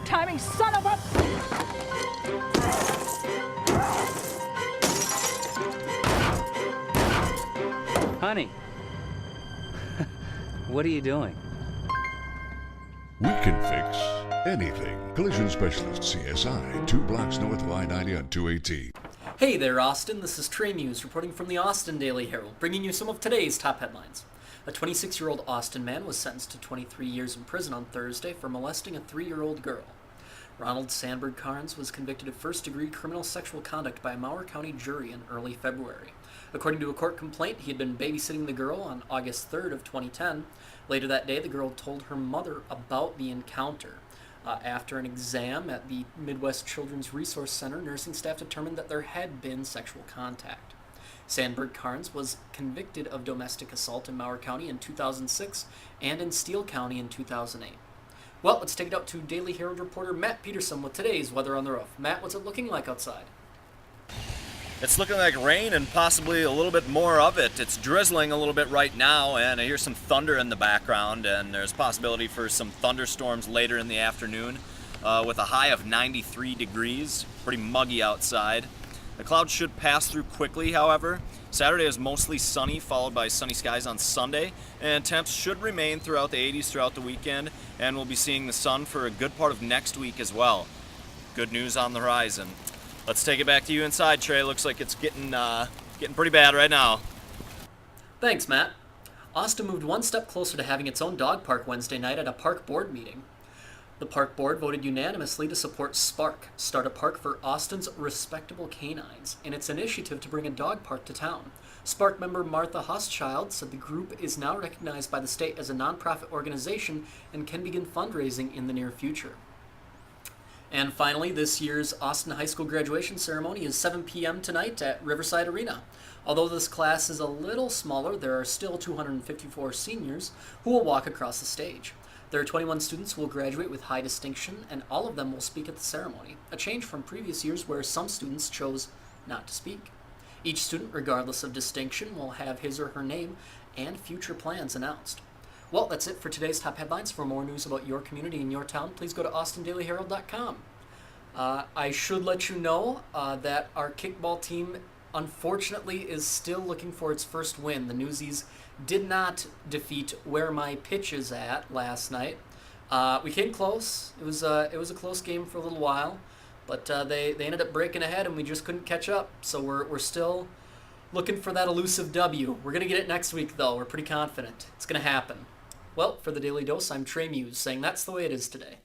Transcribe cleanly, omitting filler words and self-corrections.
timing, son of a... Honey, what are you doing? We can fix anything. Collision Specialist CSI, 2 blocks north of I-90 on 218. Hey there, Austin. This is Trey Muse reporting from the Austin Daily Herald, bringing you some of today's top headlines. A 26-year-old Austin man was sentenced to 23 years in prison on Thursday for molesting a 3-year-old girl. Ronald Sandberg Carnes was convicted of first-degree criminal sexual conduct by a Mower County jury in early February. According to a court complaint, he had been babysitting the girl on August 3rd of 2010. Later that day, the girl told her mother about the encounter. After an exam at the Midwest Children's Resource Center, nursing staff determined that there had been sexual contact. Sandberg Carnes was convicted of domestic assault in Mower County in 2006 and in Steele County in 2008. Well, let's take it out to Daily Herald reporter Matt Peterson with today's weather on the roof. Matt, what's it looking like outside? It's looking like rain and possibly a little bit more of it. It's drizzling a little bit right now, and I hear some thunder in the background, and there's possibility for some thunderstorms later in the afternoon with a high of 93 degrees. Pretty muggy outside. The clouds should pass through quickly, however. Saturday is mostly sunny, followed by sunny skies on Sunday, and temps should remain throughout the 80s throughout the weekend, and we'll be seeing the sun for a good part of next week as well. Good news on the horizon. Let's take it back to you inside, Trey. Looks like it's getting pretty bad right now. Thanks, Matt. Austin moved one step closer to having its own dog park Wednesday night at a park board meeting. The park board voted unanimously to support Spark, Start a Park for Austin's Respectable Canines, in its initiative to bring a dog park to town. Spark member Martha Huschild said the group is now recognized by the state as a nonprofit organization and can begin fundraising in the near future. And finally, this year's Austin High School graduation ceremony is 7 p.m. tonight at Riverside Arena. Although this class is a little smaller, there are still 254 seniors who will walk across the stage. There are 21 students who will graduate with high distinction, and all of them will speak at the ceremony, a change from previous years where some students chose not to speak. Each student, regardless of distinction, will have his or her name and future plans announced. Well, that's it for today's top headlines. For more news about your community and your town, please go to austindailyherald.com. I should let you know that our kickball team, unfortunately, is still looking for its first win. The Newsies did not defeat Where My Pitch Is At last night. We came close. It was a close game for a little while, but they ended up breaking ahead, and we just couldn't catch up. So we're still looking for that elusive W. We're going to get it next week, though. We're pretty confident. It's going to happen. Well, for the Daily Dose, I'm Trey Muse, saying that's the way it is today.